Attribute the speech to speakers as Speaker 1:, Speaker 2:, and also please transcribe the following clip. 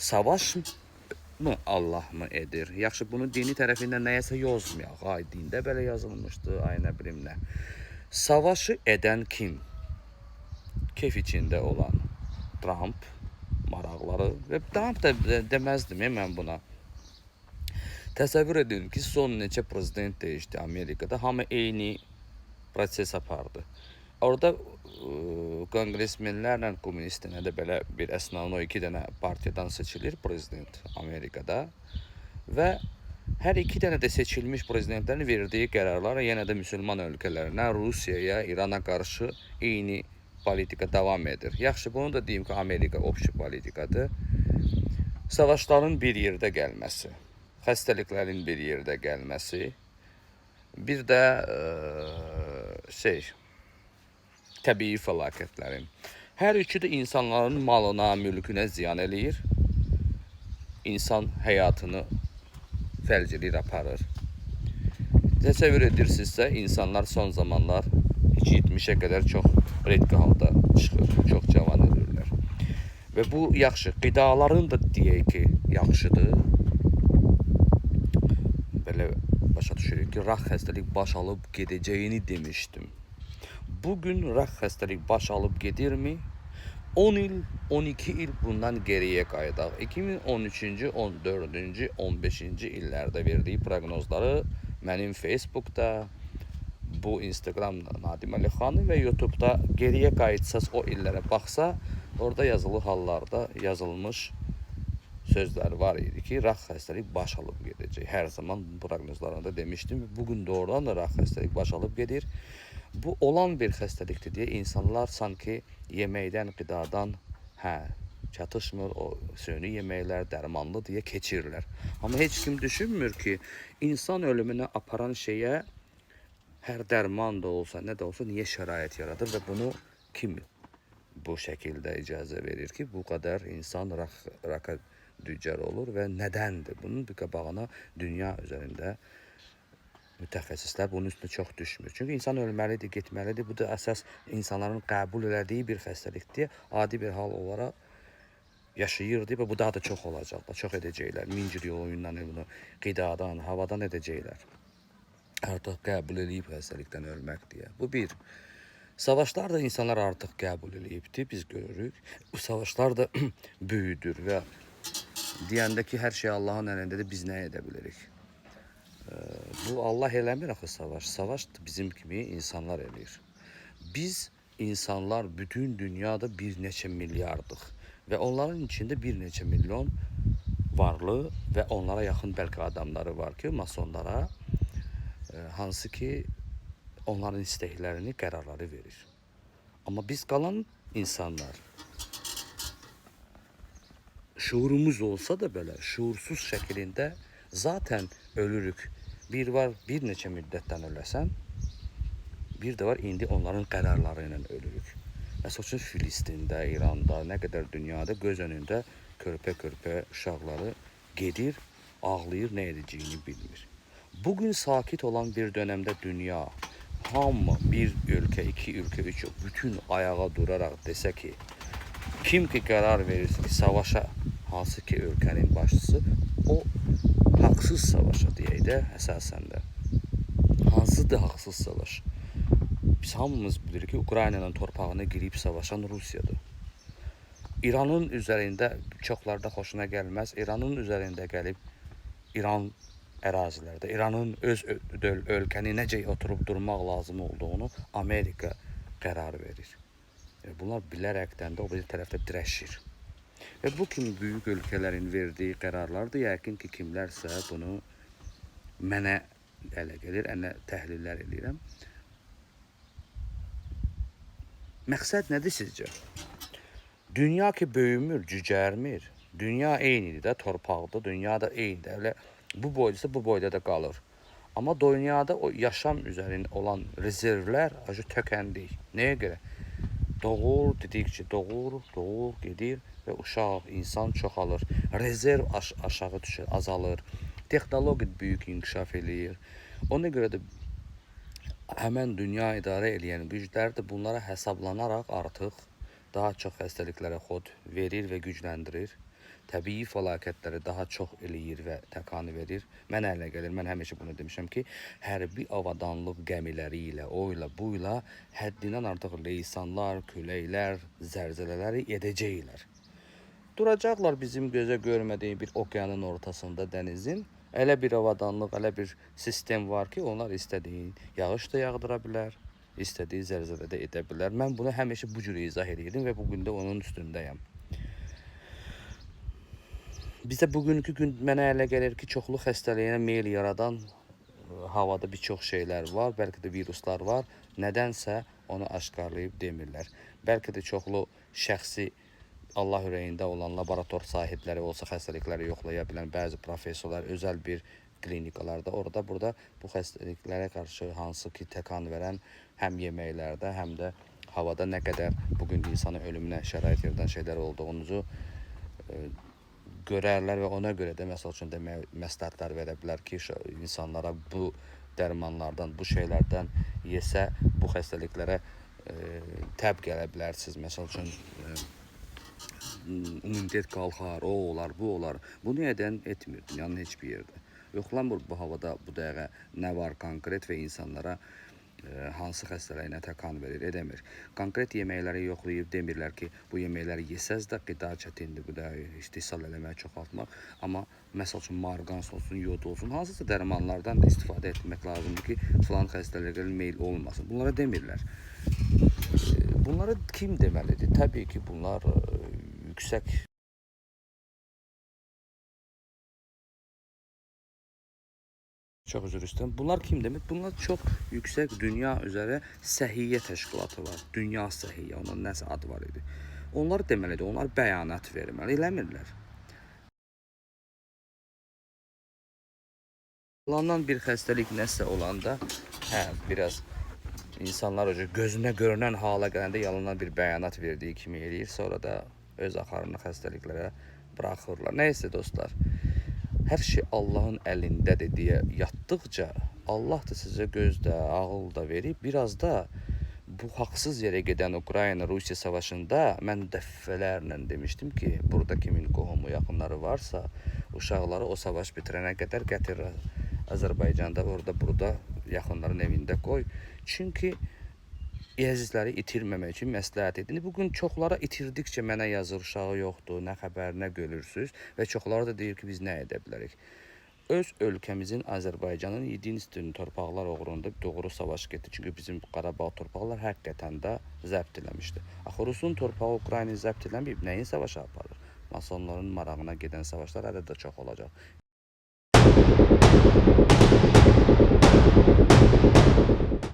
Speaker 1: Savaş mı Allah mı edir? Yaxşı, bunu dini tərəfindən nəyəsə yozmayaq. Ay, dində belə yazılmışdı, ay nə bilim nə. Savaşı edən kim? Keyf içində olan Trump maraqları və Trump da deməzdim mən buna. Təsəvvür edin ki, son neçə prezident değişdi Amerikada. Hamı eyni proses apardı. Orada kongresmenlərlə kommunistlərlə də belə bir əsnafın o iki dənə partiyadan seçilir prezident Amerikada və hər iki dənə də seçilmiş prezidentlərin verdiyi qərarlar yenə də müsəlman ölkələrinə, Rusiyaya, İrana qarşı eyni politika davam edir. Yaxşı, bunu da deyim ki, Amerika opşi politikadır. Savaşların bir yerdə gəlməsi, xəstəliklərin bir yerdə gəlməsi, bir də təbii fəlakətlərin. Hər üçü də insanların malına, mülkünə ziyan eləyir. İnsan həyatını fəlcilir, aparır. Təsəvvür edirsinizsə, insanlar son zamanlar 70'e qədər çox reddi halda çıxır, çox cavan ölürlər. Və bu yaxşı, qidaların da deyək ki, yaxşıdır. Belə başa düşürük ki, rax xəstəlik baş alıb gedəcəyini demişdim. Bugün rax xəstəlik baş alıb gedirmi? 10 il, 12 il bundan geriyə qayıdaq. 2013-cü, 14-cü, 15-ci illərdə verdiyi proqnozları mənim Facebook'da, bu Instagram'da Nadim Əlixanı və YouTube'da geriyə qayıtsaz o illərə baxsa, orada yazılı hallarda yazılmış sözler var idi ki, rax xəstəlik baş alıb gedəcək. Hər zaman proqnozlarında demişdim. Bugün doğrudan da rax xəstəlik baş alıb gedir. Bu olan bir xəstəlikdir deyə insanlar sanki yeməkdən, qidadan çatışmır, o süni yeməklər dərmanlı deyə keçirirlər. Amma heç kim düşünmür ki, insan ölümünə aparan şeyə hər dərman da olsa, nə də olsa niyə şərait yaradır və bunu kim bu şəkildə icazə verir ki, bu qədər insan raka düçar olur və nədəndir? Bunun bir qabağına dünya üzərində mütəxəssislər bunun üstündə çox düşmür. Çünki insan ölməlidir, getməlidir. Bu da əsas insanların qəbul elədiyi bir xəstəlikdir. Adi bir hal olaraq yaşayırdı və bu daha da çox olacaq da, çox edəcəklər. Min cür oyundan, qidadan, havadan edəcəklər. Artıq qəbul eləyib xəstəlikdən ölmək deyə. Bu bir. Savaşlar da insanlar artıq qəbul eləyibdir, biz görürük. Bu savaşlar da böyüdür və deyəndə ki, hər şey Allahın əlindədir, biz nə edə bilərik? Bu Allah eləmir axı savaş. Savaş bizim kimi insanlar eləyir. Biz insanlar bütün dünyada bir neçə milyardıq və onların içində bir neçə milyon varlı və onlara yaxın bəlkə adamları var ki, masonlara, hansı ki onların istəklərini, qərarları verir. Amma biz qalan insanlar şuurumuz olsa da belə şuursuz şəklində zaten ölürük. Bir var bir neçə müddətdən öləsən, bir də var indi onların qərarları ilə ölürük. Məsəl üçün Filistində, İranda, nə qədər dünyada göz önündə körpə-körpə uşaqları gedir, ağlayır, nə edəcəyini bilmir. Bugün sakit olan bir dönemde dünya, hamı bir ülke, iki ülke, üç ülke, bütün ayağa durarak dese ki, kim ki karar verirse ki savaşa, hansı ki ülkenin başçısı, o haksız savaşa deyək də əsasən də. Hansıdır haksız savaş? Biz hamımız bilir ki, Ukrayna'nın torpağına girip savaşan Rusiyadır. İran'ın üzerinde çoxlarda xoşuna gəlməz. İran'ın üzerinde gəlib İran ərazilərdə, İran'ın öz ölkəni necə oturub durmaq lazım olduğunu Amerika qərar verir. Bunlar bilərəkdən də o bir tərəfdə dirəşir. Və bu kimi büyük ölkələrin verdiyi qərarlardır. Yəqin ki, kimlərsə bunu mənə ələ gəlir, ənə təhlillər edirəm. Məqsəd nədir sizcə? Dünya ki böyümür, cücərmir. Dünya eynidir də, torpaqda, dünya da eynidir. Elə bu boydasa bu boyda da qalır. Amma dünyada o yaşam üzərində olan rezervlər acı tökəndik. Nəyə görə? Doğur, dedikçe doğur, gedir və uşaq, insan çoxalır. Rezerv aşağı düşür, azalır. Texnologiya böyük inkişaf eləyir. Ona görə də həmən dünya idarə edən güclər də bunlara hesablanaraq artıq daha çox xəstəliklərə xod verir və gücləndirir. təbii fəlakətləri daha çox eləyir və təkan verir. Mənə elə gəlir, mən həmişə bunu demişəm ki, hərbi avadanlıq gəmiləri ilə, o ilə, bu ilə həddindən artıq leysanlar, küləklər, zəlzələləri edəcəklər. Duracaqlar bizim gözə görmədiyi bir okeanın ortasında, dənizin. Elə bir avadanlıq, elə bir sistem var ki, onlar istədiyi yağış da yağdıra bilər, istədiyi zəlzələ də edə bilər. Mən bunu həmişə bu cür izah edirdim və bugün də onun üstündəyəm. Bizdə bugünkü gün mənə elə gəlir ki, çoxlu xəstəliyinə meyl yaradan havada bir çox şeylər var, bəlkə də viruslar var. Nədənsə onu aşkarlayıb demirlər. Bəlkə də çoxlu şəxsi Allah ürəyində olan laborator sahibləri olsa xəstəlikləri yoxlaya bilən bəzi professorlar özəl bir klinikalarda orada burada bu xəstəliklərə qarşı hansı ki təkan verən həm yeməklərdə, həm də havada nə qədər bugün insanın ölümünə şərait yaradan şeylər olduğunuzu görərlər və ona görə də məsəl üçün demək məsləhətlər verə bilər ki, insanlara bu dərmanlardan, bu şeylərdən yesə bu xəstəliklərə təb gələ bilərsiniz. Məsəl üçün immunitet qalxar, o olar, bu olar. Bunu edən etmir dünyanın heç bir yerdə. Yoxlanmır bu havada bu dəqiqə nə var konkret və insanlara hansı xəstəliyinə təkan verir, edəmir. Konkret yeməkləri yoxlayıb demirlər ki, bu yeməkləri yesəz də qida çətindir, bu da istehsal eləmək, çoxaltmaq. Amma məsəl üçün marqans olsun, yod olsun, hansısa dərmanlardan da istifadə etmək lazımdır ki, filan xəstəliklərə meyl olmasın. Bunlara demirlər. Bunları kim deməlidir? Təbii ki, bunlar yüksək Çox üzr istəyirəm. Bunlar kim demək? Bunlar çox yüksək dünya üzrə səhiyyə təşkilatı var. Dünya səhiyyə, onun nəsə adı var idi. Onlar deməlidir, onlar bəyanat verməli, eləmirlər. Planlanan bir xəstəlik nəsə olanda, biraz insanlar gözünə görünən hala gələndə yalandan bir bəyanat verdiyi kimi eləyir, sonra da öz axarını xəstəliklərə buraxırlar. Nəysə dostlar, hər şey Allahın əlindədir deyə yatdıqca Allah da sizə göz də, ağıl da verib. Biraz da bu haqsız yerə gedən Ukrayna-Rusiya savaşında mən dəfələrlə demişdim ki, burada kimin qohumu, yaxınları varsa, uşaqları o savaş bitirənə qədər gətir Azərbaycanda, orada, burada yaxınların evində qoy. Çünki əzizləri itirməmək üçün məsləhət edin. Bugün çoxlara itirdikcə mənə yazır, uşağı yoxdur, nə xəbər, nə görürsünüz və çoxları da deyir ki, biz nə edə bilərik. Öz ölkəmizin, Azərbaycanın yedinci torpaqlar uğrunda doğru savaş getdi. Çünki bizim Qarabağ torpaqlar həqiqətən də zəbt eləmişdi. Axı Rusun torpağı Ukraynanı zəbt eləməyib, nəyin savaşı aparır? Masonların marağına gedən savaşlar hələ də çox olacaq.